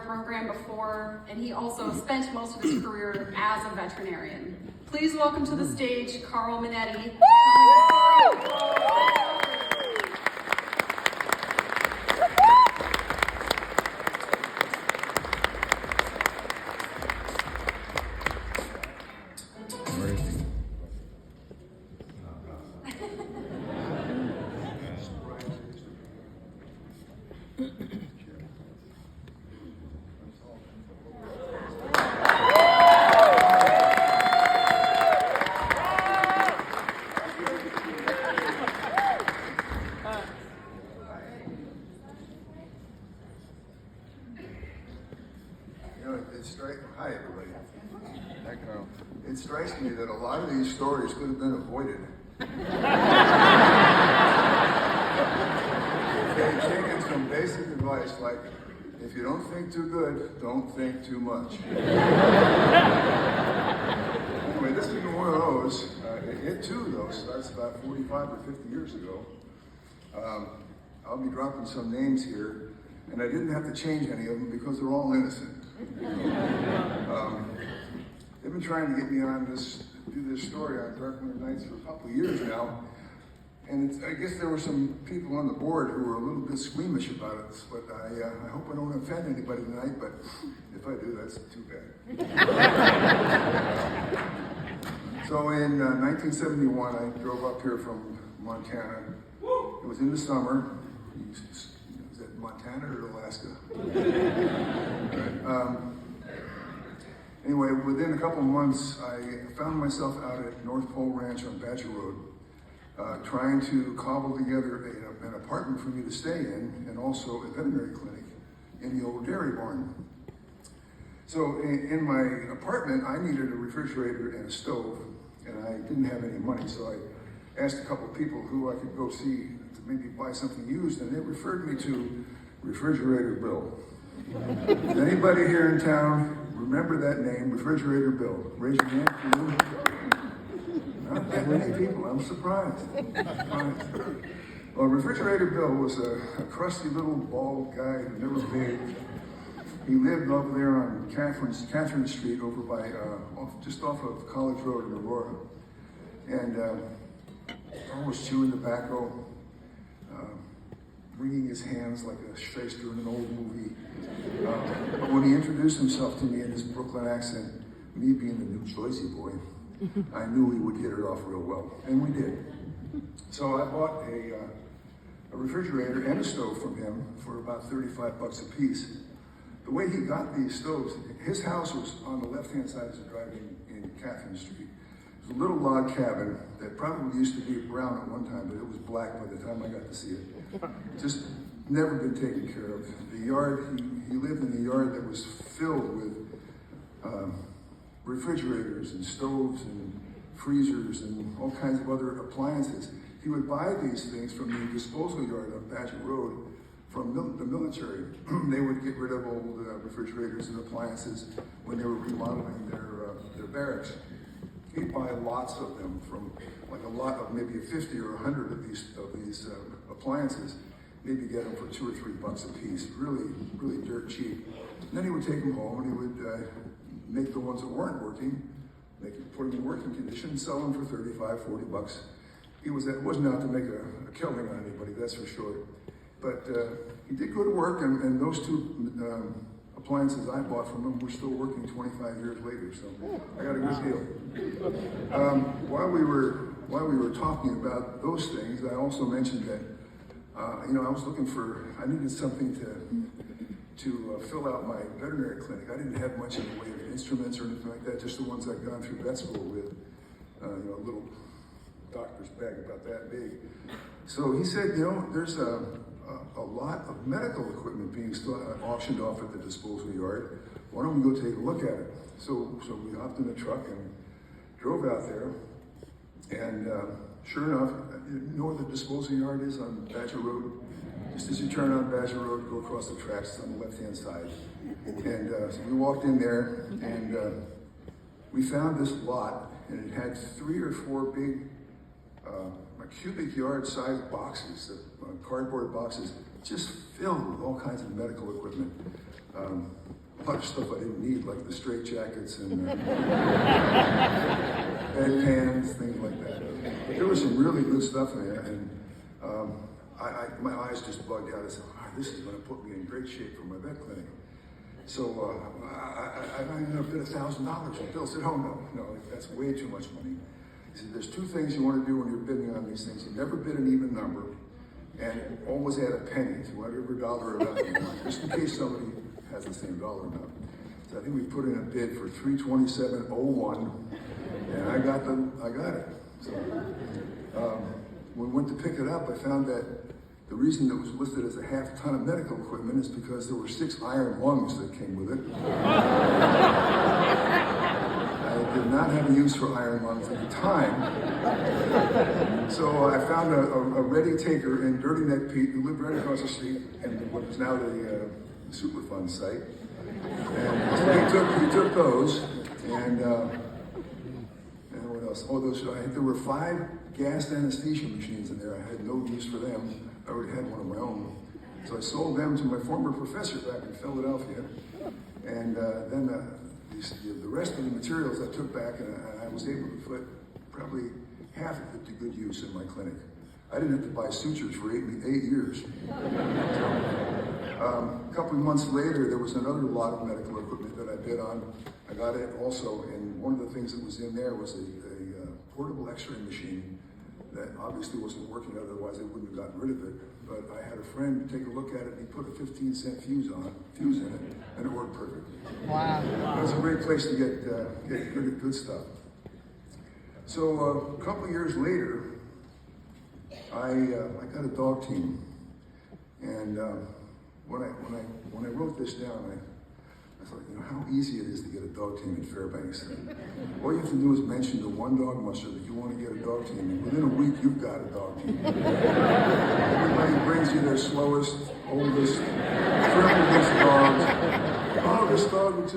program before, and he also spent most of his career as a veterinarian. Please welcome to the stage, Carl Minetti. Hi, everybody. Hi, Carl. It strikes me that a lot of these stories could have been avoided. They've taken some basic advice like, if you don't think too good, don't think too much. Anyway, this is one of those. It too, though, starts about 45 or 50 years ago. I'll be dropping some names here, and I didn't have to change any of them because they're all innocent. They've been trying to get me on do this story on Dark Winter Nights for a couple of years now, and I guess there were some people on the board who were a little bit squeamish about it, but I hope I don't offend anybody tonight, but if I do, that's too bad. So in 1971, I drove up here from Montana. It was in the summer. Was that Montana or Alaska? Anyway, within a couple of months, I found myself out at North Pole Ranch on Badger Road, trying to cobble together an apartment for me to stay in, and also a veterinary clinic in the old dairy barn. So in my apartment, I needed a refrigerator and a stove, and I didn't have any money, so I asked a couple of people who I could go see to maybe buy something used, and they referred me to Refrigerator Bill. Does anybody here in town remember that name, Refrigerator Bill? Raise your hand. Not that many people. I'm surprised. Well, Refrigerator Bill was a crusty little bald guy who never bathed. He lived over there on Catherine Street, over by just off of College Road in Aurora, and always chewing tobacco, wringing his hands like a shyster in an old movie. But when he introduced himself to me in his Brooklyn accent, me being the New Jersey boy, I knew he would hit it off real well, and we did. So I bought a refrigerator and a stove from him for about 35 bucks a piece. The way he got these stoves, his house was on the left-hand side as you drive in Catherine Street. It was a little log cabin that probably used to be brown at one time, but it was black by the time I got to see it. Just never been taken care of. The yard, he lived in a yard that was filled with refrigerators and stoves and freezers and all kinds of other appliances. He would buy these things from the disposal yard on Badger Road from the military. They would get rid of old refrigerators and appliances when they were remodeling their barracks. He'd buy lots of them from, like a lot of maybe 50 or 100 of these appliances, maybe get them for $2 or $3 a piece, really, really dirt cheap. And then he would take them home and he would make the ones that weren't working, put them in working condition, sell them for 35, 40 bucks. It wasn't out to make a killing on anybody, that's for sure. But he did go to work, and those two appliances I bought from him were still working 25 years later, so I got a good deal. While we were talking about those things, I also mentioned that I needed something to fill out my veterinary clinic. I didn't have much in the way of instruments or anything like that, just the ones I'd gone through vet school with, a little doctor's bag about that big. So he said, there's a lot of medical equipment being auctioned off at the disposal yard. Why don't we go take a look at it? So we hopped in the truck and drove out there. And sure enough, you know where the disposal yard is on Badger Road? Just as you turn on Badger Road, go across the tracks, it's on the left-hand side. And so we walked in there, and we found this lot, and it had 3 or 4 big cubic yard sized boxes, cardboard boxes, just filled with all kinds of medical equipment. a lot of stuff I didn't need, like the straight jackets and bedpans, things like that. But there was some really good stuff in there, and my eyes just bugged out. I said, "Oh, this is going to put me in great shape for my vet clinic." So I ended up bid $1,000. And Bill said, "Oh no, that's way too much money." He said, "There's two things you want to do when you're bidding on these things. You never bid an even number, and always add a penny to whatever dollar amount you want, just in case somebody has the same dollar amount." So I think we put in a bid for $327.01, and I got it. So when we went to pick it up, I found that the reason it was listed as a half ton of medical equipment is because there were 6 iron lungs that came with it. I did not have a use for iron lungs at the time. So I found a ready taker in Dirty Neck Pete, who lived right across the street in what is now the Superfund site. And so he took those, and what else? Oh, there were 5 gas anesthesia machines in there. I had no use for them. I already had one of my own. So I sold them to my former professor back in Philadelphia. And then the rest of the materials I took back, and I was able to put probably half of it to good use in my clinic. I didn't have to buy sutures for 8 years. A couple of months later, there was another lot of medical equipment that I bid on. I got it also, and one of the things that was in there was a portable x-ray machine that obviously wasn't working, otherwise they wouldn't have gotten rid of it. But I had a friend take a look at it, and he put a 15-cent fuse in it, and it worked perfectly. Wow. It was a great place to get good stuff. So a couple of years later, I got a dog team, and when I wrote this down, I thought, how easy it is to get a dog team in Fairbanks. All you have to do is mention to one dog musher that you want to get a dog team, and within a week you've got a dog team. Everybody brings you their slowest, oldest, triple-list dogs. Oh, this dog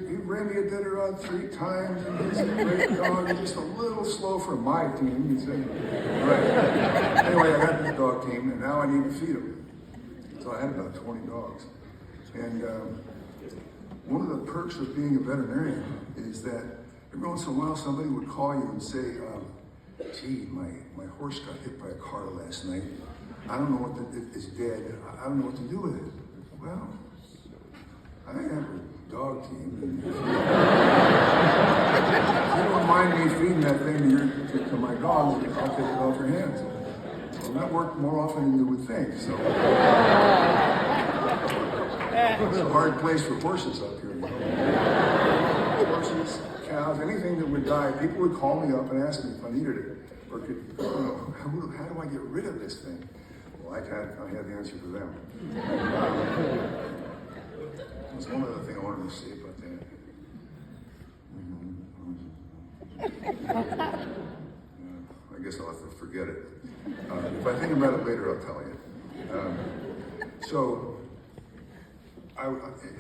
he ran me a dead around 3 times, and he's a great dog. He's just a little slow for my team. He said, right. Anyway, I got this dog team, and now I need to feed them. So I had about 20 dogs. And one of the perks of being a veterinarian is that every once in a while somebody would call you and say, "Gee, my horse got hit by a car last night. I don't know what it's dead. I don't know what to do with it." Well, I have a dog team. And if you don't mind me feeding that thing to my dogs, I'll take it off your hands. Well, that worked more often than you would think. So it's a hard place for horses up here. Horses, cows, anything that would die. People would call me up and ask me if I needed it, or how do I get rid of this thing? Well, I had the answer for them. There's one other thing I wanted to say about that. I guess I'll have to forget it. If I think about it later, I'll tell you. So,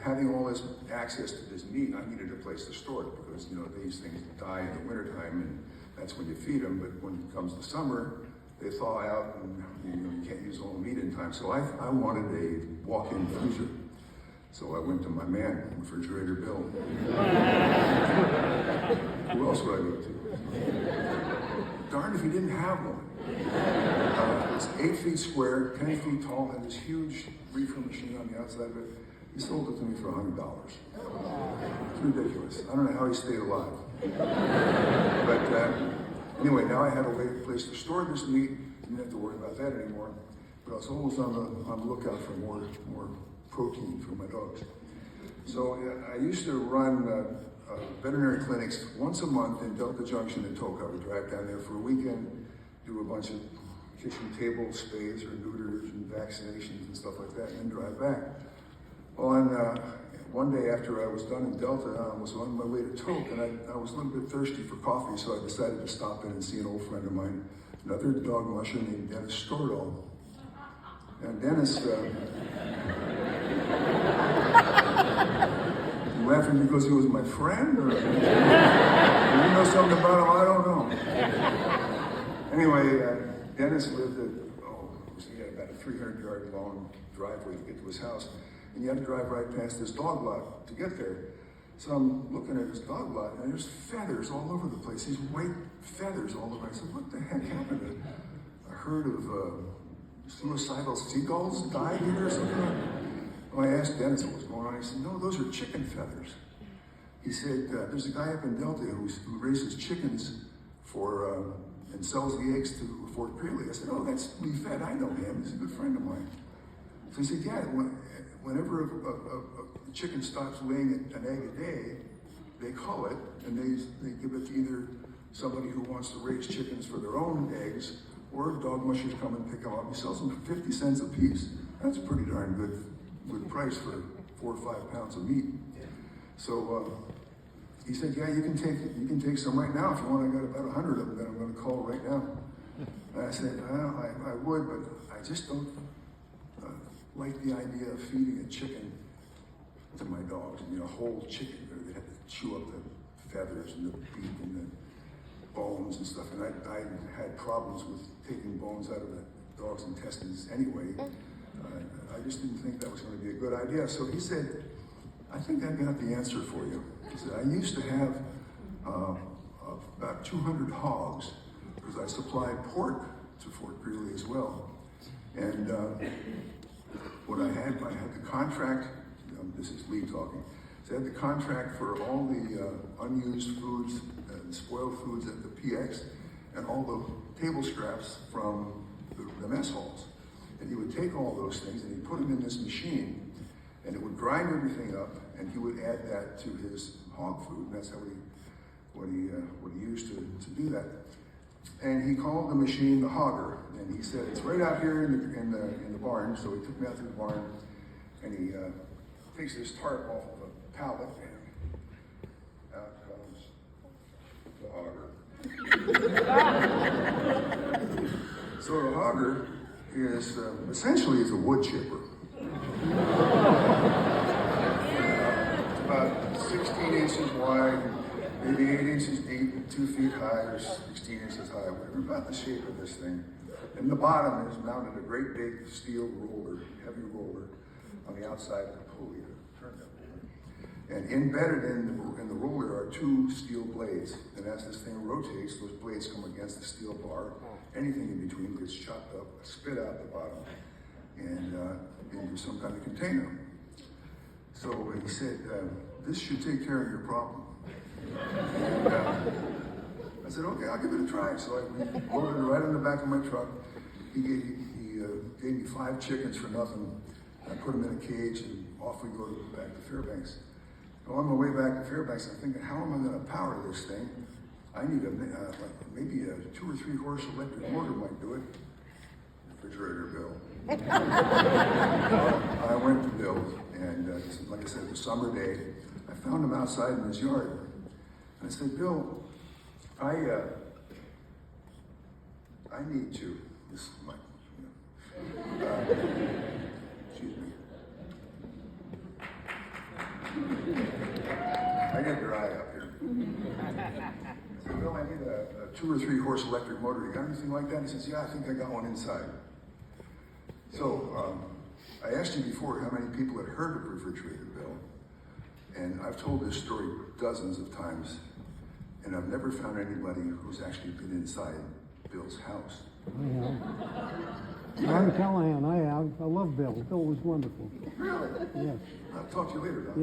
having all this access to this meat, I needed a place to store it because these things die in the wintertime, and that's when you feed them. But when it comes to summer, they thaw out, and you can't use all the meat in time. So I wanted a walk-in freezer. So I went to my man, Refrigerator Bill. Who else would I go to? Darn if he didn't have one. It's 8 feet square, 10 feet tall, and this huge reefer machine on the outside of it. He sold it to me for $100. It's ridiculous. I don't know how he stayed alive. But anyway, now I had a place to store this meat. Didn't have to worry about that anymore. But I was always on the lookout for more protein for my dogs. So I used to run veterinary clinics once a month in Delta Junction in Toke. I would drive down there for a weekend, do a bunch of kitchen table spays or neuters and vaccinations and stuff like that, and then drive back. Well, one day after I was done in Delta, I was on my way to Toke, and I was a little bit thirsty for coffee, so I decided to stop in and see an old friend of mine, another dog musher named Dennis Stordahl. And Dennis, you laughing because he was my friend, or you know something about him I don't know? Anyway, Dennis lived at, he had about a 300-yard long driveway to get to his house. and you had to drive right past this dog lot to get there. So I'm looking at this dog lot, and there's feathers all over the place. These white feathers all over. I said, what the heck happened? A herd of suicidal seagulls died here or something? Well, I asked Dennis what was going on. He said, no, those are chicken feathers. He said, there's a guy up in Delta who raises chickens for and sells the eggs to Fort Greeley. I said, oh, that's Lee Fed. I know him. He's a good friend of mine. So he said, yeah, whenever a chicken stops laying an egg a day, they cull it, and they give it to either somebody who wants to raise chickens for their own eggs, or dog mushers come and pick them up. He sells them for 50 cents a piece. That's a pretty darn good price for 4 or 5 pounds of meat. So he said, yeah, you can take some right now if you want. I got about 100 of them that I'm going to call right now. And I said, well, I would, but I just don't like the idea of feeding a chicken to my dogs. You know, whole chicken. They have to chew up the feathers and the beak and the bones and stuff. And I had problems with taking bones out of the dog's intestines anyway. I just didn't think that was going to be a good idea. So he said, I think I got the answer for you. He said, I used to have about 200 hogs because I supplied pork to Fort Greeley as well. And what I had the contract, this is Lee talking, so I had the contract for all the unused foods and spoiled foods at the PX and all the table scraps from the mess halls. And he would take all those things and he'd put them in this machine and it would grind everything up and he would add that to his hog food. And that's how what he used to do that. And he called the machine the Hogger. And he said, it's right out here in the barn. So he took me out to the barn and he takes this tarp off of a pallet and out comes the Hogger. So the Hogger is essentially is a wood chipper. About 16 inches wide, maybe 8 inches deep, 2 feet high, or 16 inches high, whatever, about the shape of this thing. In the bottom is mounted a great big steel roller, heavy roller, on the outside of the pulley to turn that roller. And embedded in the roller are 2 steel blades. And as this thing rotates, those blades come against the steel bar. Anything in between gets chopped up, spit out the bottom, and into some kind of container. So he said, this should take care of your problem. And I said, okay, I'll give it a try. So I loaded it right on the back of my truck. He gave me 5 chickens for nothing. I put them in a cage and off we go back to Fairbanks. So on my way back to Fairbanks, I'm thinking, how am I going to power this thing? I need maybe a 2 or 3 horse electric motor might do it. Refrigerator Bill. I went to Bill, and like I said, it was a summer day. I found him outside in his yard. And I said, Bill, I need to. This is my, excuse me. I get dry up here. I said, Bill, I need a 2 or 3 horse electric motor. You got anything like that? He says, yeah, I think I got one inside. So I asked you before how many people had heard of Refrigerator Bill. And I've told this story dozens of times. And I've never found anybody who's actually been inside Bill's house. I have. I'm Callahan, I have. I love Bill. Bill was wonderful. Really? Yes. I'll talk to you later, Don.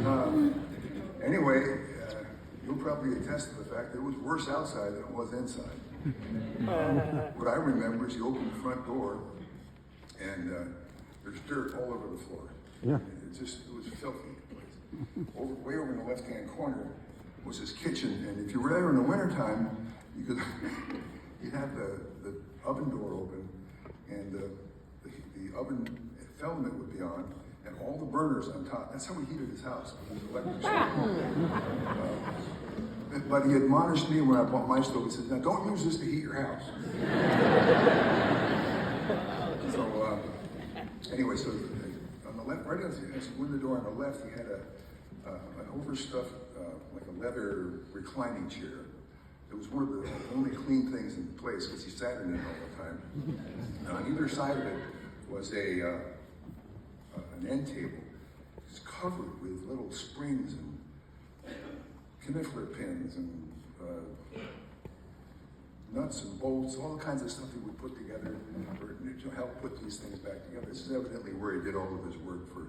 Yeah. Anyway, you'll probably attest to the fact that it was worse outside than it was inside. What I remember is you open the front door and there's dirt all over the floor. Yeah. It was filthy. Way over in the left-hand corner was his kitchen, and if you were there in the wintertime, you'd have the oven door open, and the oven filament would be on, and all the burners on top. That's how he heated his house with his electric stove. But he admonished me when I bought my stove. He said, "Now don't use this to heat your house." So anyway, so on the left, right as you went the door on the left, he had an overstuffed, like a leather reclining chair. It was one of the only clean things in the place because he sat in it all the time. And on either side of it was a an end table. It's covered with little springs and Kniffler pins and nuts and bolts, all kinds of stuff he would put together to help put these things back together. This is evidently where he did all of his work for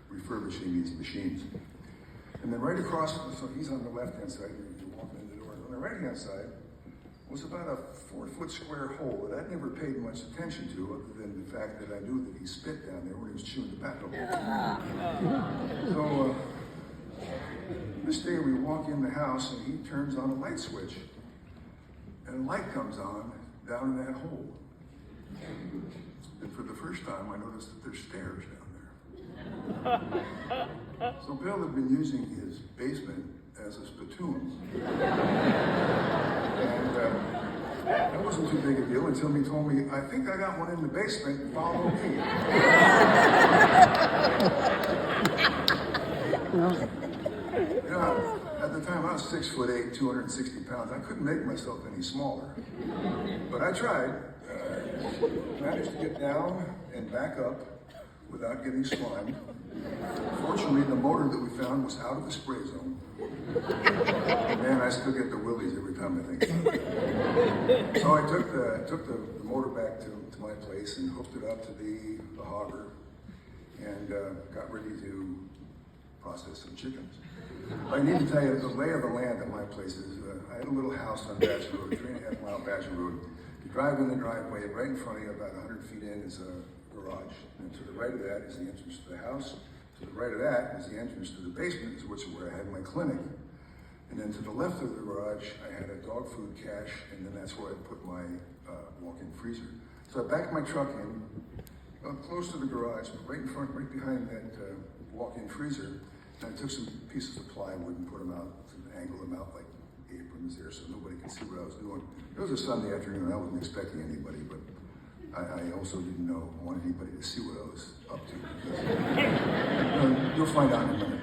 refurbishing these machines. And then right across, so he's on the left-hand side, you're walking in the door. On the right-hand side was about a 4-foot square hole that I'd never paid much attention to, other than the fact that I knew that he spit down there when he was chewing tobacco. So this day we walk in the house and he turns on a light switch. And a light comes on down in that hole. And for the first time, I noticed that there's stairs down there. So Bill had been using his basement as a spittoon. And that wasn't too big a deal until he told me, I think I got one in the basement, follow me. At the time I was 6'8", 260 pounds. I couldn't make myself any smaller. But I tried. Managed to get down and back up without getting slimed. Fortunately, the motor that we found was out of the spray zone. Man, I still get the willies every time I think about it. So I took the motor back to my place and hooked it up to the Hogger and got ready to process some chickens. I need to tell you, the lay of the land at my place is, I had a little house on Badger Road, 3.5 mile Badger Road. You drive in the driveway, right in front of you, about 100 feet in, is a garage. And to the right of that is the entrance to the house. To the right of that is the entrance to the basement, which is where I had my clinic. And then to the left of the garage, I had a dog food cache, and then that's where I put my walk-in freezer. So I backed my truck in, close to the garage, right in front, right behind that walk-in freezer. And I took some pieces of plywood and put them out, angle them out like aprons there so nobody could see what I was doing. It was a Sunday afternoon, I wasn't expecting anybody, but I also didn't want anybody to see what I was up to. Because, you'll find out in a minute.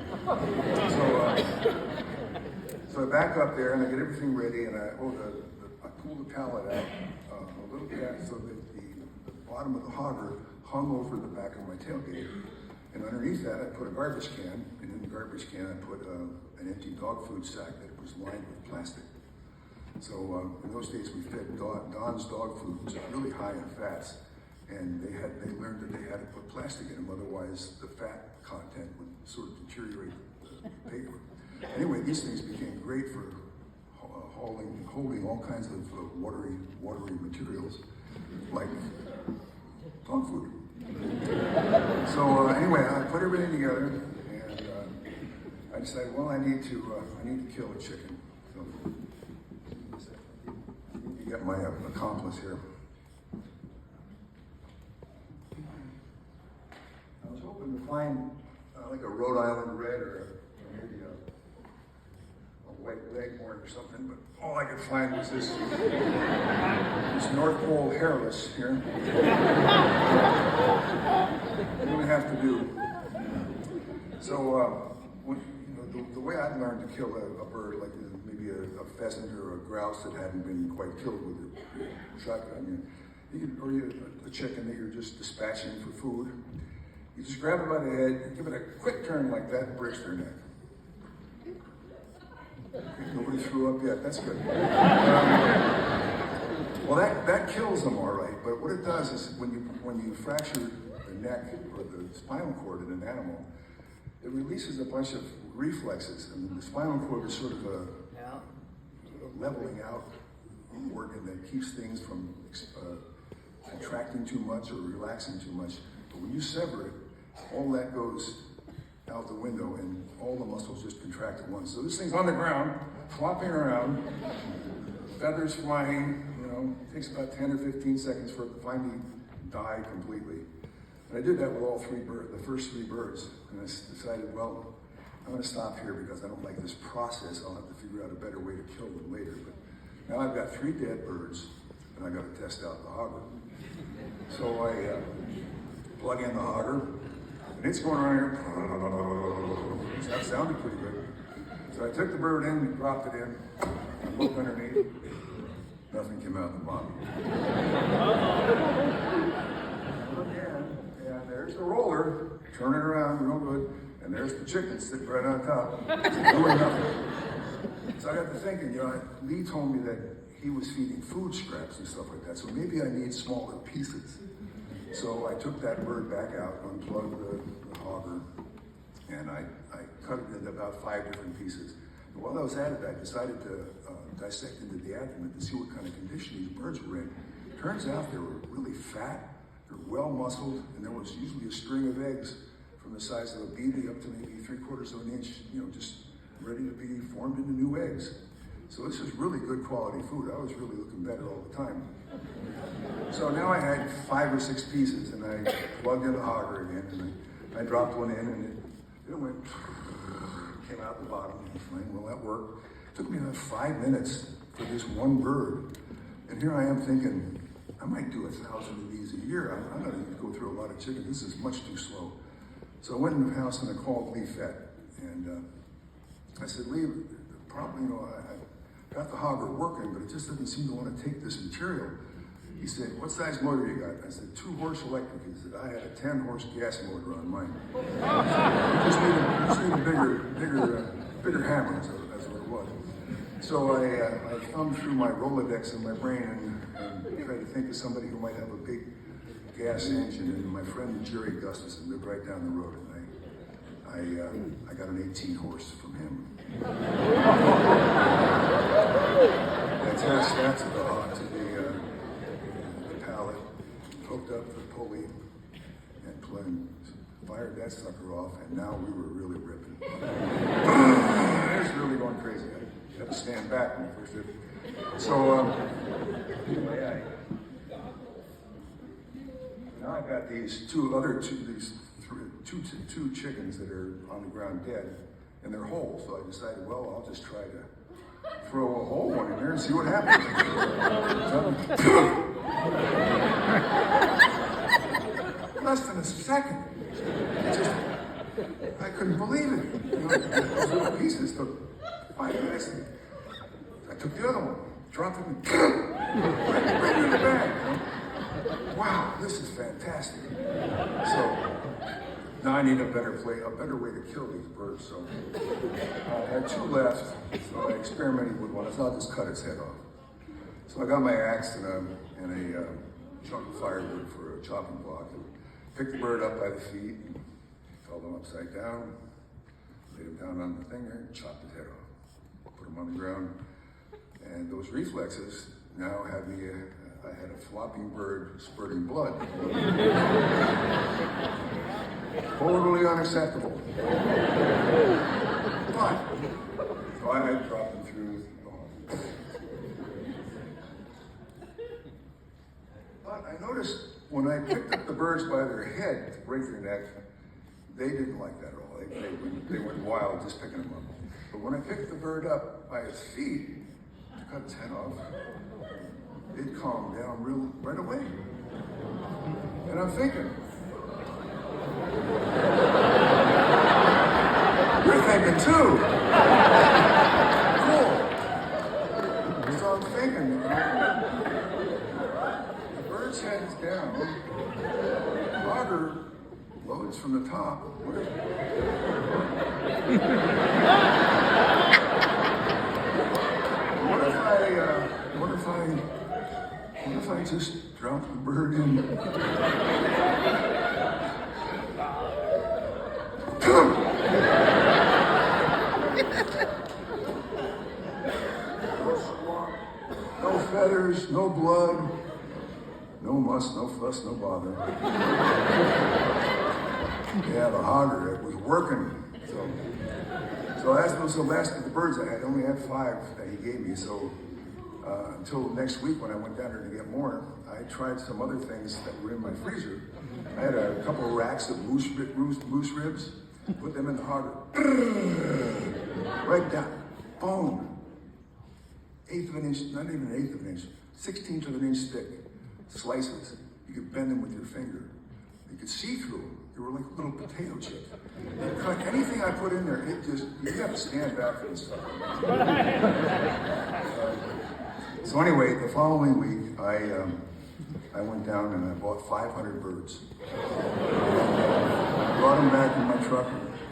So I back up there and I get everything ready and I pull the pallet out, a little gap so that the bottom of the Hogger hung over the back of my tailgate. And underneath that, I put a garbage can, and in the garbage can, I put an empty dog food sack that was lined with plastic. So in those days, we fed Don's dog food, which is really high in fats, and they learned that they had to put plastic in them, otherwise the fat content would sort of deteriorate the paper. Anyway, these things became great for holding all kinds of watery materials, like dog food. So anyway, I put everything together, and I decided, well, I need to kill a chicken. So you get my accomplice here. I was hoping to find like a Rhode Island red or maybe a white leghorn or something, but all I could find was this North Pole hairless here. What do we have to do? So, the way I've learned to kill a bird, like maybe a pheasant or a grouse that hadn't been quite killed with a shotgun, or a chicken that you're just dispatching for food, you just grab it by the head, give it a quick turn like that, and breaks their neck. Nobody threw up yet. That's good. Well, that kills them all right. But what it does is when you fracture the neck or the spinal cord in an animal, it releases a bunch of reflexes, and the spinal cord is sort of a leveling out organ that keeps things from contracting too much or relaxing too much. But when you sever it, all that goes out the window and all the muscles just contract at once. So this thing's on the ground, flopping around, feathers flying, it takes about 10 or 15 seconds for it to finally die completely. And I did that with all the first three birds. And I decided, well, I'm gonna stop here because I don't like this process. I'll have to figure out a better way to kill them later. But now I've got 3 dead birds and I gotta test out the Hogger. So I plug in the Hogger, and it's going around here. That sounded pretty good. So I took the bird in and dropped it in. I looked underneath. Nothing came out the bottom. And there's the roller turn it around real good, and there's the chicken sitting right on top, doing nothing. So I got to thinking, Lee told me that he was feeding food scraps and stuff like that, so maybe I need smaller pieces. So I took that bird back out, unplugged the hogger, and I cut it into about 5 different pieces. And while I was at it, I decided to dissect into the abdomen to see what kind of condition these birds were in. Turns out they were really fat, they're well muscled, and there was usually a string of eggs from the size of a baby up to maybe 3/4 of an inch, just ready to be formed into new eggs. So this is really good quality food. I was really looking better all the time. So now I had 5 or 6 pieces, and I plugged in the hogger again, and I dropped one in, and it went, came out the bottom. Well, that worked. It took me about 5 minutes for this one bird. And here I am thinking, I might do 1,000 of these a year. I'm not going to go through a lot of chicken. This is much too slow. So I went in the house and I called Lee Fett. And I said, Lee, probably, I got the hogger working, but it just doesn't seem to want to take this material. He said, what size motor you got? I said, 2-horse electric. He said, I had a 10-horse gas motor on mine. You just need a bigger hammer, that's what it was. So I thumbed through my Rolodex in my brain and tried to think of somebody who might have a big gas engine. And my friend Jerry Gustafson lived right down the road, and I got an 18-horse from him. That's the pallet, hooked up the pulley, and fired that sucker off, and now we were really ripping. It was really going crazy. I had to stand back when I first did it. So anyway, now I've got these two chickens that are on the ground dead, and they're whole. So I decided, well, I'll just try to throw a whole one in there and see what happens. Less than a second. I couldn't believe it. Those little pieces took 5 minutes. I took the other one, dropped it, and right in the bag. Wow, this is fantastic. So now I need a better way to kill these birds. So I had 2 left, so I experimented with one. So I'll just cut its head off. So I got my axe and a chunk of firewood for a chopping block, and picked the bird up by the feet, and held him upside down, laid him down on the thing there, and chopped his head off. Put him on the ground, and those reflexes now had me. I had a flopping bird spurting blood. Totally unacceptable. But so I dropped him through the hole. But I noticed when I picked up the birds by their head to break their neck, they didn't like that at all. They went wild just picking them up. But when I picked the bird up by its feet to cut its head off, it calmed down right away. And I'm thinking, you're thinking too. Cool. So I'm thinking, the bird's head is down, Hogger loads from the top. What if I just drop the bird in? No feathers, no blood, no muss, no fuss, no bother. Yeah, the hogger, it was working. So as those the last of the birds I only had 5 that he gave me. So until next week when I went down there to get more, I tried some other things that were in my freezer. I had a couple of racks of moose ribs, put them in the hogger. Right down, boom. 1/8 of an inch, not even 1/8 of an inch, 1/16 of an inch thick slices. You could bend them with your finger. You could see through them. They were like little potato chips. You cut anything I put in there, you got to stand back for this stuff. So anyway, the following week, I went down and I bought 500 birds. Brought them back in my truck.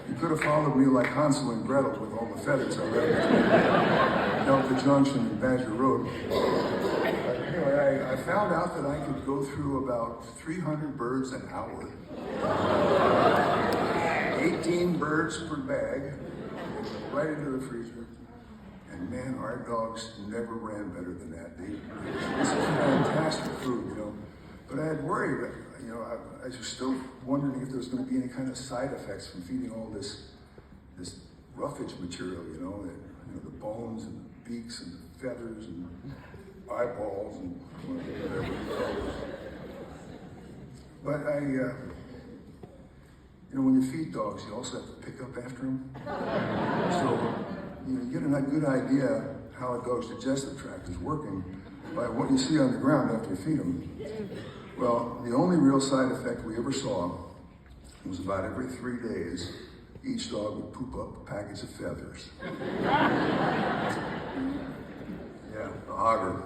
You could have followed me like Hansel and Gretel with all the feathers I left down the junction in Badger Road. Anyway, I found out that I could go through about 300 birds an hour. 18 birds per bag, right into the freezer. And man, our dogs never ran better than that. This is fantastic food, you know. But I had worried, you know, I was still wondering if there was going to be any kind of side effects from feeding all this roughage material, you know, the bones and the beaks and the feathers and eyeballs and whatever. But you know, when you feed dogs, you also have to pick up after them. So, you know, you get a good idea how a dog's digestive tract is working by what you see on the ground after you feed them. Well, the only real side effect we ever saw was about every 3 days, each dog would poop up a package of feathers. Yeah, the Hogger.